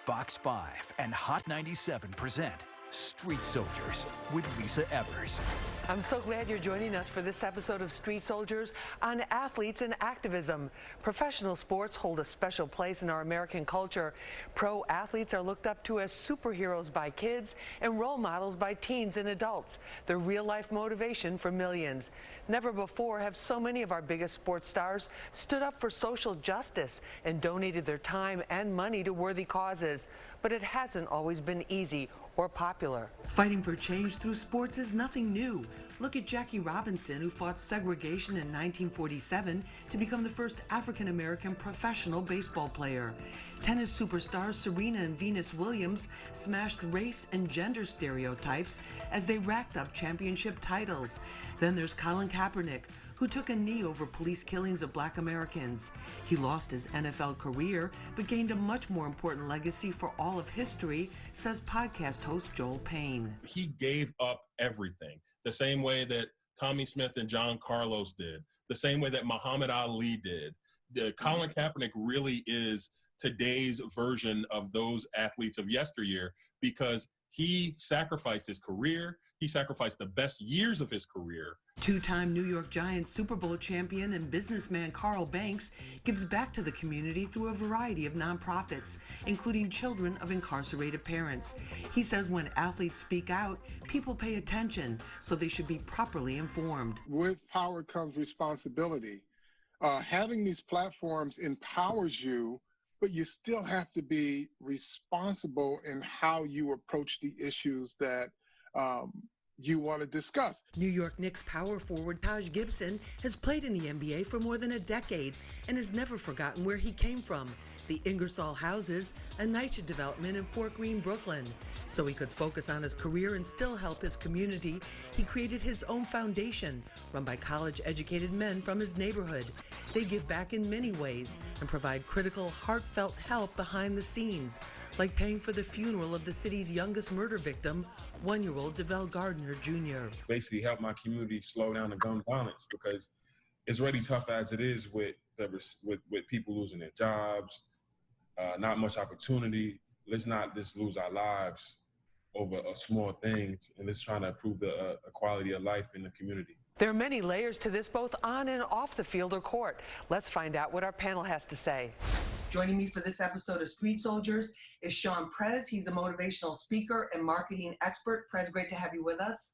Fox 5 and Hot 97 present Street Soldiers with Lisa Evers. I'm so glad you're joining us for this episode of Street Soldiers on athletes and activism. Professional sports hold a special place in our American culture. Pro athletes are looked up to as superheroes by kids and role models by teens and adults. They're real-life motivation for millions. Never before have so many of our biggest sports stars stood up for social justice and donated their time and money to worthy causes. But it hasn't always been easy or popular. Fighting for change through sports is nothing new. Look at Jackie Robinson, who fought segregation in 1947 to become the first African-American professional baseball player. Tennis superstars Serena and Venus Williams smashed race and gender stereotypes as they racked up championship titles. Then there's Colin Kaepernick, who took a knee over police killings of Black Americans. He lost his NFL career, but gained a much more important legacy for all of history, says podcast host Joel Payne. He gave up everything, the same way that Tommy Smith and John Carlos did, the same way that Muhammad Ali did. Colin Kaepernick really is today's version of those athletes of yesteryear because he sacrificed his career. He sacrificed the best years of his career. Two-time New York Giants Super Bowl champion and businessman Carl Banks gives back to the community through a variety of nonprofits, including children of incarcerated parents. He says when athletes speak out, people pay attention, so they should be properly informed. With power comes responsibility. Having these platforms empowers you, but you still have to be responsible in how you approach the issues that you want to discuss. New York Knicks power forward Taj Gibson has played in the NBA for more than a decade and has never forgotten where he came from, the Ingersoll Houses, a NYCHA development in Fort Greene, Brooklyn. So he could focus on his career and still help his community, he created his own foundation, run by college-educated men from his neighborhood. They give back in many ways and provide critical, heartfelt help behind the scenes, like paying for the funeral of the city's youngest murder victim, 1-year-old DeVell Gardner Jr. Basically help my community slow down the gun violence because it's really tough as it is with people losing their jobs, not much opportunity. Let's not just lose our lives over small things, and let's try to improve the quality of life in the community. There are many layers to this, both on and off the field or court. Let's find out what our panel has to say. Joining me for this episode of Street Soldiers is Sean Prez. He's a motivational speaker and marketing expert. Prez, great to have you with us.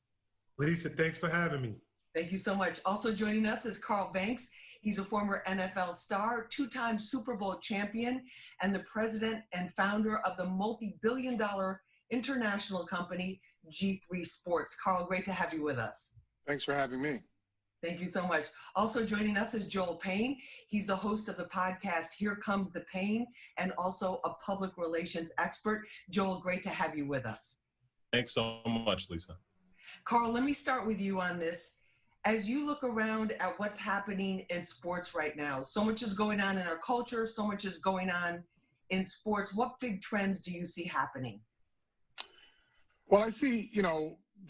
Lisa, thanks for having me. Thank you so much. Also joining us is Carl Banks. He's a former NFL star, two-time Super Bowl champion, and the president and founder of the multi-billion-dollar international company G3 Sports. Carl, great to have you with us. Thanks for having me. Thank you so much. Also joining us is Joel Payne. He's the host of the podcast Here Comes the Pain and also a public relations expert. Joel, great to have you with us. Thanks so much, Lisa. Carl, let me start with you on this. As you look around at what's happening in sports right now, so much is going on in our culture, so much is going on in sports. What big trends do you see happening? Well, I see,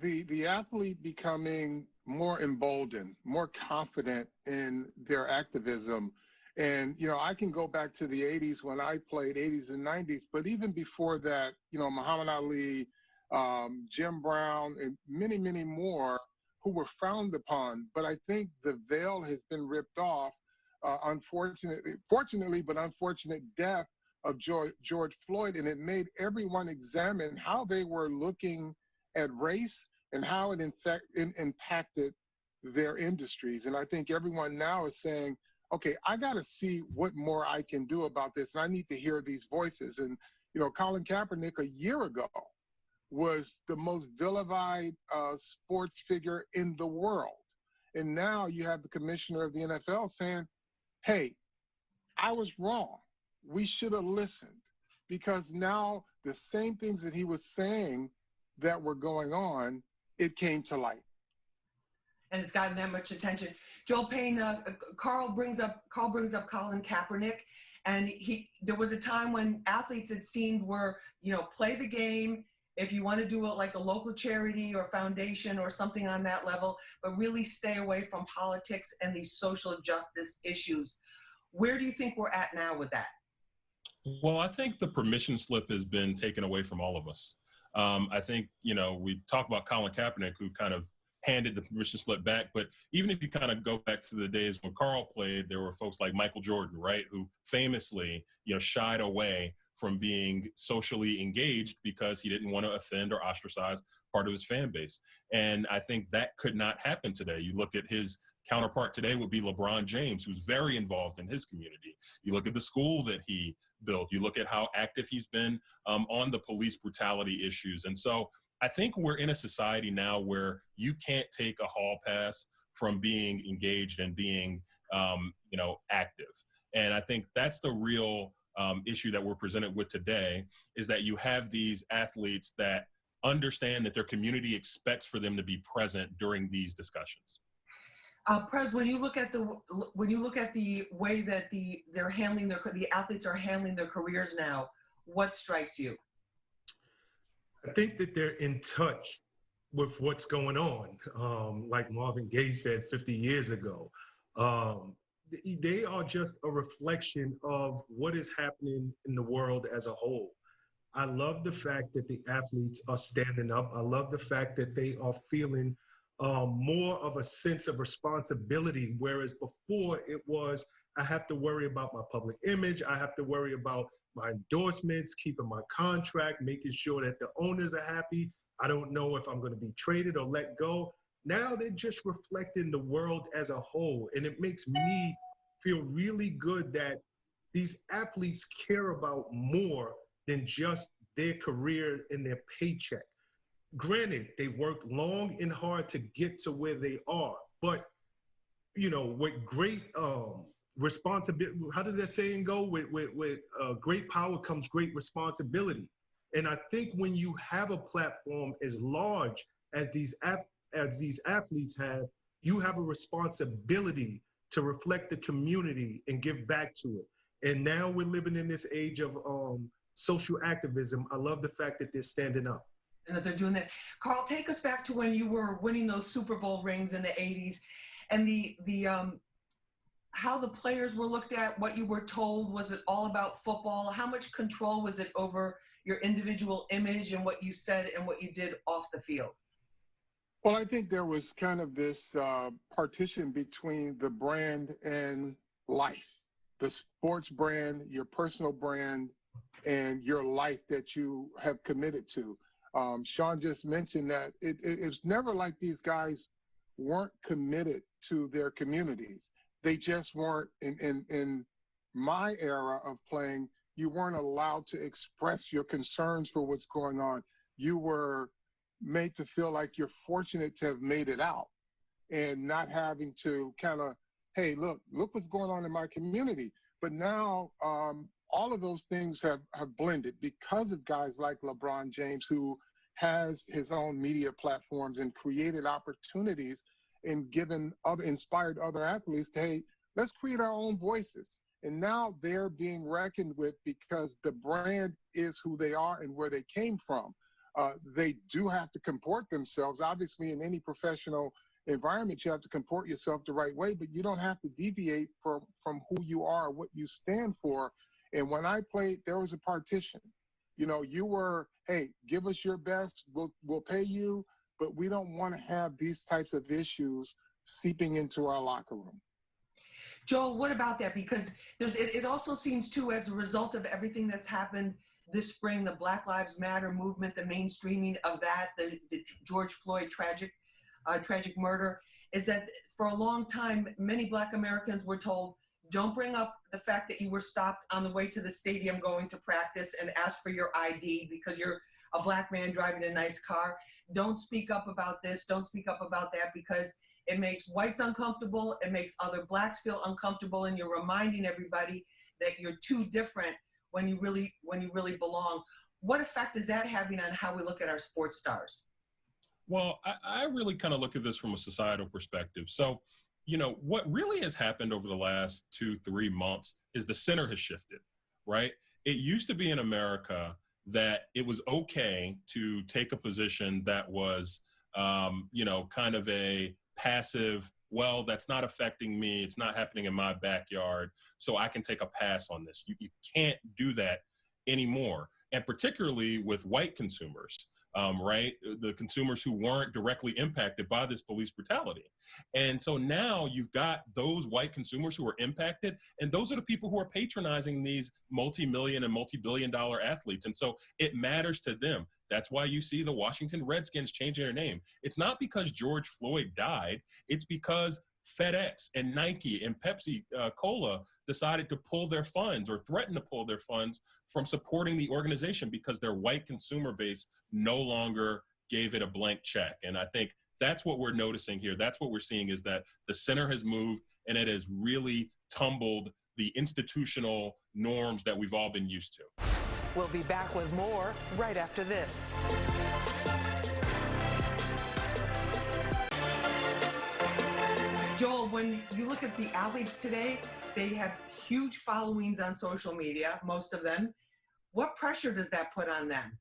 the athlete becoming more emboldened, more confident in their activism. And, I can go back to the 80s when I played, 80s and 90s, but even before that, Muhammad Ali, Jim Brown, and many, many more who were frowned upon. But I think the veil has been ripped off, fortunately, but unfortunate death of George Floyd, and it made everyone examine how they were looking at race and how it impacted their industries. And I think everyone now is saying, okay, I got to see what more I can do about this, and I need to hear these voices. And, Colin Kaepernick a year ago was the most vilified sports figure in the world. And now you have the commissioner of the NFL saying, hey, I was wrong. We should have listened, because now the same things that he was saying that were going on, it came to light. And it's gotten that much attention. Joel Payne, Carl brings up Colin Kaepernick, and there was a time when athletes, it seemed, were, play the game. If you want to do it like a local charity or foundation or something on that level, but really stay away from politics and these social justice issues. Where do you think we're at now with that? Well, I think the permission slip has been taken away from all of us. I think, we talk about Colin Kaepernick, who kind of handed the permission slip back. But even if you kind of go back to the days when Carl played, there were folks like Michael Jordan, right, who famously, shied away from being socially engaged because he didn't want to offend or ostracize part of his fan base. And I think that could not happen today. You look at his counterpart today would be LeBron James, who's very involved in his community. You look at the school that he built. You look at how active he's been on the police brutality issues. And so I think we're in a society now where you can't take a hall pass from being engaged and being, active. And I think that's the real issue that we're presented with today, is that you have these athletes that understand that their community expects for them to be present during these discussions. Prez, when you look at the way that the athletes are handling their careers now, what strikes you? I think that they're in touch with what's going on. Like Marvin Gaye said 50 years ago, they are just a reflection of what is happening in the world as a whole. I love the fact that the athletes are standing up. I love the fact that they are feeling more of a sense of responsibility, whereas before it was, I have to worry about my public image. I have to worry about my endorsements, keeping my contract, making sure that the owners are happy. I don't know if I'm going to be traded or let go. Now they're just reflecting the world as a whole. And it makes me feel really good that these athletes care about more than just their career and their paycheck. Granted, they worked long and hard to get to where they are, but with great responsibility, how does that saying go? With great power comes great responsibility. And I think when you have a platform as large as these athletes have, you have a responsibility to reflect the community and give back to it. And now we're living in this age of social activism. I love the fact that they're standing up. And that they're doing that. Carl, take us back to when you were winning those Super Bowl rings in the 80s, and the how the players were looked at, what you were told. Was it all about football? How much control was it over your individual image and what you said and what you did off the field? Well, I think there was kind of this partition between the brand and life, the sports brand, your personal brand, and your life that you have committed to. Sean just mentioned that it's never like these guys weren't committed to their communities. They just weren't, in my era of playing, you weren't allowed to express your concerns for what's going on. You were made to feel like you're fortunate to have made it out and not having to kind of, hey, look what's going on in my community. But now all of those things have blended because of guys like LeBron James, who has his own media platforms and created opportunities and inspired other athletes to, hey, let's create our own voices. And now they're being reckoned with because the brand is who they are and where they came from. They do have to comport themselves. Obviously, in any professional environment, you have to comport yourself the right way, but you don't have to deviate from who you are, what you stand for. And when I played, there was a partition. You were, hey, give us your best, we'll pay you, but we don't want to have these types of issues seeping into our locker room. Joel, what about that? Because it also seems too, as a result of everything that's happened this spring, the Black Lives Matter movement, the mainstreaming of that, the George Floyd tragic murder, is that for a long time, many Black Americans were told, don't bring up the fact that you were stopped on the way to the stadium going to practice and ask for your ID because you're a Black man driving a nice car. Don't speak up about this. Don't speak up about that, because it makes whites uncomfortable. It makes other Blacks feel uncomfortable. And you're reminding everybody that you're too different when you really belong. What effect is that having on how we look at our sports stars? Well, I really kind of look at this from a societal perspective. So, what really has happened over the last 2-3 months is the center has shifted, right? It used to be in America that it was okay to take a position that was, kind of a passive well, that's not affecting me. It's not happening in my backyard, so I can take a pass on this. You can't do that anymore. And particularly with white consumers, right? The consumers who weren't directly impacted by this police brutality. And so now you've got those white consumers who are impacted, and those are the people who are patronizing these multi-million and multi-billion-dollar athletes. And so it matters to them. That's why you see the Washington Redskins changing their name. It's not because George Floyd died. It's because FedEx and Nike and Pepsi Cola decided to pull their funds or threaten to pull their funds from supporting the organization because their white consumer base no longer gave it a blank check. And I think that's what we're noticing here. That's what we're seeing, is that the center has moved, and it has really tumbled the institutional norms that we've all been used to. We'll be back with more right after this. Joel, when you look at the athletes today, they have huge followings on social media, most of them. What pressure does that put on them?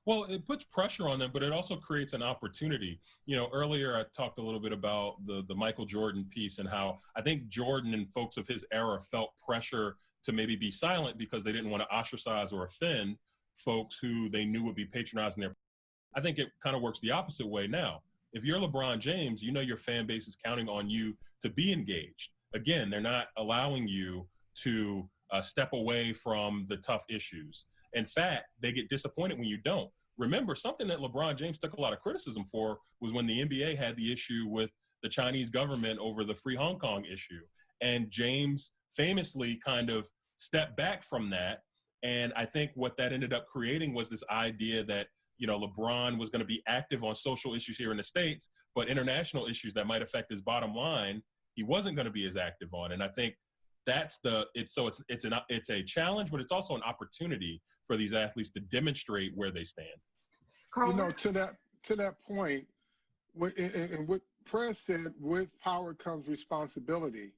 Well, it puts pressure on them, but it also creates an opportunity. You know, earlier I talked a little bit about the Michael Jordan piece and how I think Jordan and folks of his era felt pressure to maybe be silent because they didn't want to ostracize or offend folks who they knew would be patronizing their. I think it kind of works the opposite way now. If you're LeBron James, you know your fan base is counting on you to be engaged. Again, they're not allowing you to step away from the tough issues. In fact, they get disappointed when you don't. Remember, something that LeBron James took a lot of criticism for was when the NBA had the issue with the Chinese government over the Free Hong Kong issue. And James famously kind of stepped back from that. And I think what that ended up creating was this idea that, you know, LeBron was going to be active on social issues here in the States, but international issues that might affect his bottom line, he wasn't going to be as active on. And I think that's it's a challenge, but it's also an opportunity for these athletes to demonstrate where they stand. You know, to that point, and what Prez said, with power comes responsibility.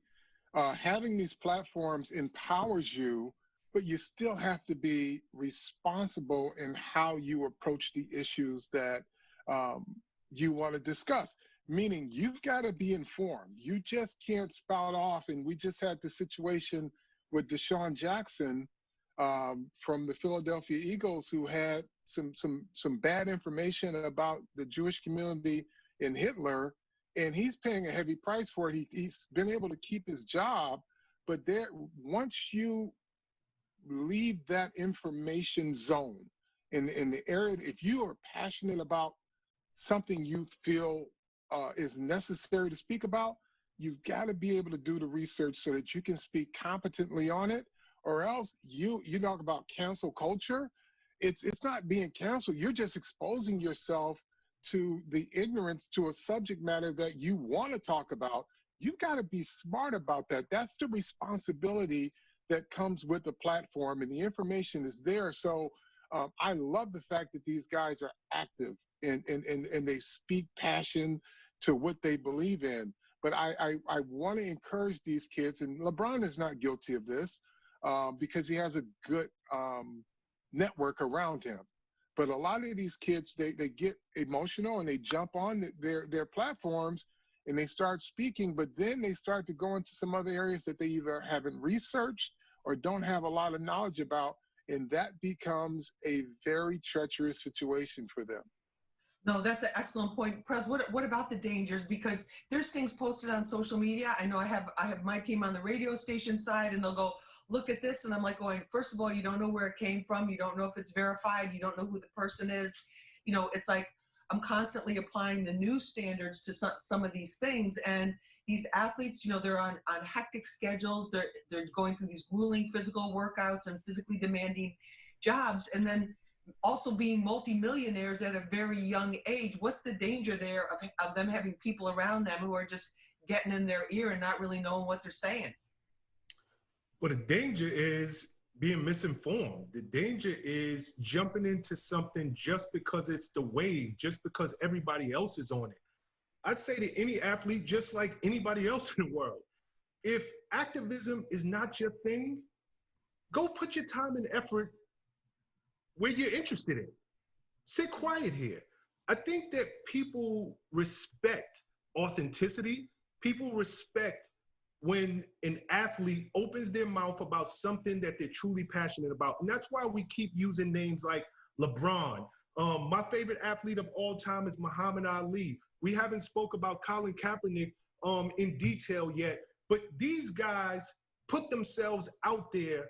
Having these platforms empowers you, but you still have to be responsible in how you approach the issues that you want to discuss. Meaning, you've got to be informed. You just can't spout off. And we just had the situation with Deshaun Jackson from the Philadelphia Eagles, who had some bad information about the Jewish community in Hitler, and he's paying a heavy price for it. He's been able to keep his job, but once you leave that information zone in the area, if you are passionate about something you feel is necessary to speak about, you've got to be able to do the research so that you can speak competently on it, or else you talk about cancel culture. It's not being canceled. You're just exposing yourself to the ignorance to a subject matter that you want to talk about. You've got to be smart about that. That's the responsibility that comes with the platform, and the information is there. So I love the fact that these guys are active and they speak passion to what they believe in. But I want to encourage these kids, and LeBron is not guilty of this because he has a good network around him. But a lot of these kids, they get emotional and they jump on their platforms and they start speaking, but then they start to go into some other areas that they either haven't researched or don't have a lot of knowledge about, and that becomes a very treacherous situation for them. No, that's an excellent point. Prez, what about the dangers? Because there's things posted on social media. I know I have my team on the radio station side, and they'll go, look at this, and I'm like going, first of all, you don't know where it came from. You don't know if it's verified. You don't know who the person is. You know, it's like I'm constantly applying the new standards to some of these things. And these athletes, you know, they're on hectic schedules. They're going through these grueling physical workouts and physically demanding jobs. And then also being multimillionaires at a very young age. What's the danger there of them having people around them who are just getting in their ear and not really knowing what they're saying? Well, the danger is being misinformed. The danger is jumping into something just because it's the wave, just because everybody else is on it. I'd say to any athlete, just like anybody else in the world, if activism is not your thing, go put your time and effort where you're interested in. Sit quiet here. I think that people respect authenticity. People respect when an athlete opens their mouth about something that they're truly passionate about. And that's why we keep using names like LeBron. My favorite athlete of all time is Muhammad Ali. We haven't spoke about Colin Kaepernick in detail yet, but these guys put themselves out there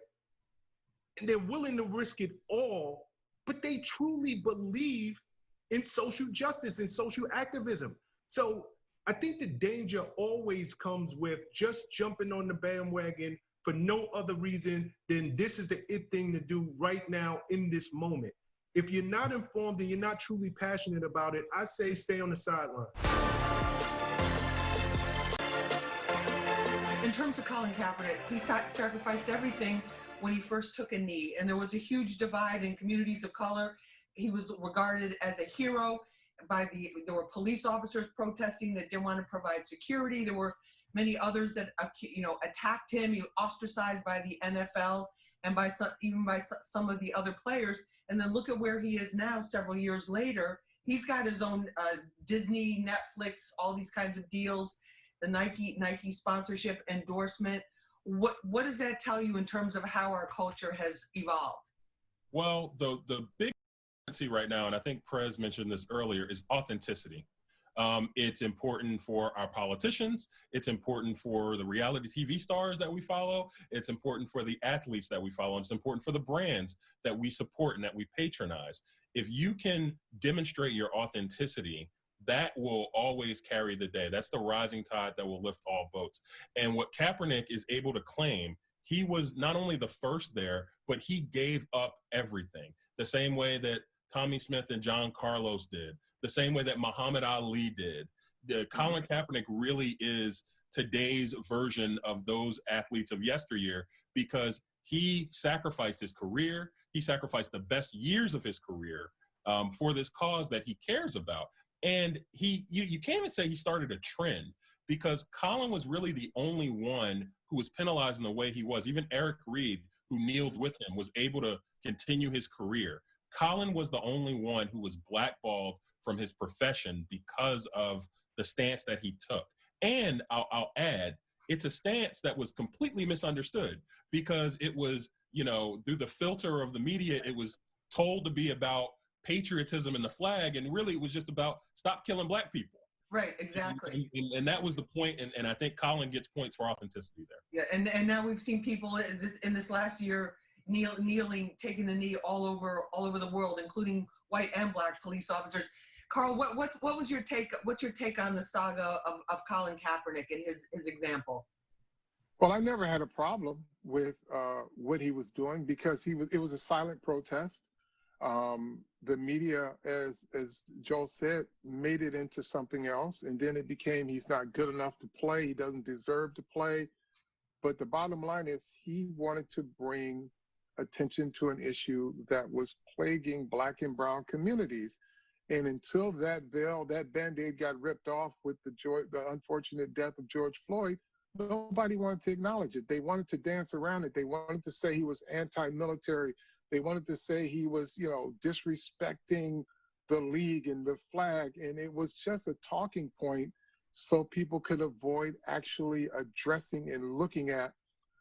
and they're willing to risk it all, but they truly believe in social justice and social activism. So I think the danger always comes with just jumping on the bandwagon for no other reason than this is the it thing to do right now in this moment. If you're not informed and you're not truly passionate about it, I say stay on the sideline. In terms of Colin Kaepernick, he sacrificed everything when he first took a knee, and there was a huge divide in communities of color. He was regarded as a hero there were police officers protesting that didn't want to provide security. There were many others that attacked him. He was ostracized by the NFL and even by some of the other players. And then look at where he is now several years later. He's got his own Disney, Netflix, all these kinds of deals, the Nike sponsorship endorsement. What does that tell you in terms of how our culture has evolved? Well, the big right now, and I think Prez mentioned this earlier, is authenticity. It's important for our politicians. It's important for the reality TV stars that we follow. It's important for the athletes that we follow. And it's important for the brands that we support and that we patronize. If you can demonstrate your authenticity, that will always carry the day. That's the rising tide that will lift all boats. And what Kaepernick is able to claim, he was not only the first there, but he gave up everything. The same way that Tommy Smith and John Carlos did, the same way that Muhammad Ali did. Colin Kaepernick really is today's version of those athletes of yesteryear because he sacrificed his career. He sacrificed the best years of his career for this cause that he cares about. And you can't even say he started a trend because Colin was really the only one who was penalized in the way he was. Even Eric Reed, who kneeled with him, was able to continue his career. Colin was the only one who was blackballed from his profession because of the stance that he took. And I'll add, it's a stance that was completely misunderstood because it was, through the filter of the media, it was told to be about patriotism and the flag, and really it was just about stop killing black people. Right, exactly. And that was the point, and I think Colin gets points for authenticity there. Yeah, and now we've seen people in this last year kneeling, taking the knee all over the world, including white and black police officers. Carl, what was your take? What's your take on the saga of Colin Kaepernick and his example? Well, I never had a problem with what he was doing because it was a silent protest. The media, as Joel said, made it into something else, and then it became he's not good enough to play. He doesn't deserve to play. But the bottom line is he wanted to bring attention to an issue that was plaguing black and brown communities. And until that Band-Aid got ripped off with the unfortunate death of George Floyd, nobody wanted to acknowledge it. They wanted to dance around it. They wanted to say he was anti-military. They wanted to say he was, disrespecting the league and the flag. And it was just a talking point so people could avoid actually addressing and looking at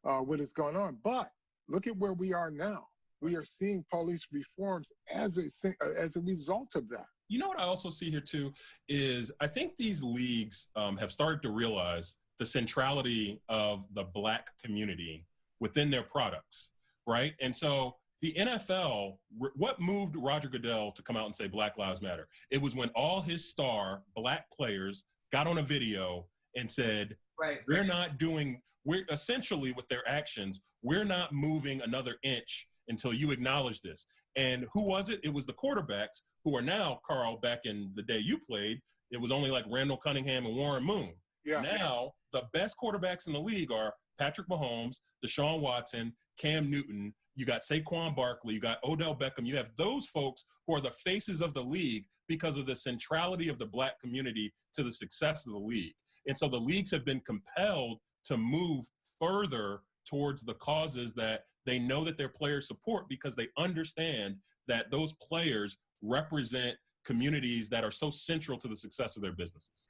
what is going on. But look at where we are now. We are seeing police reforms as a result of that. You know what I also see here too is I think these leagues have started to realize the centrality of the black community within their products, right? And so the NFL, what moved Roger Goodell to come out and say Black Lives Matter? It was when all his star black players got on a video and said, right, we're essentially with their actions, we're not moving another inch until you acknowledge this. And who was it? It was the quarterbacks who are now, Carl, back in the day you played, it was only like Randall Cunningham and Warren Moon. Yeah. Now, the best quarterbacks in the league are Patrick Mahomes, Deshaun Watson, Cam Newton. You got Saquon Barkley, you got Odell Beckham. You have those folks who are the faces of the league because of the centrality of the black community to the success of the league. And so the leagues have been compelled to move further towards the causes that they know that their players support because they understand that those players represent communities that are so central to the success of their businesses.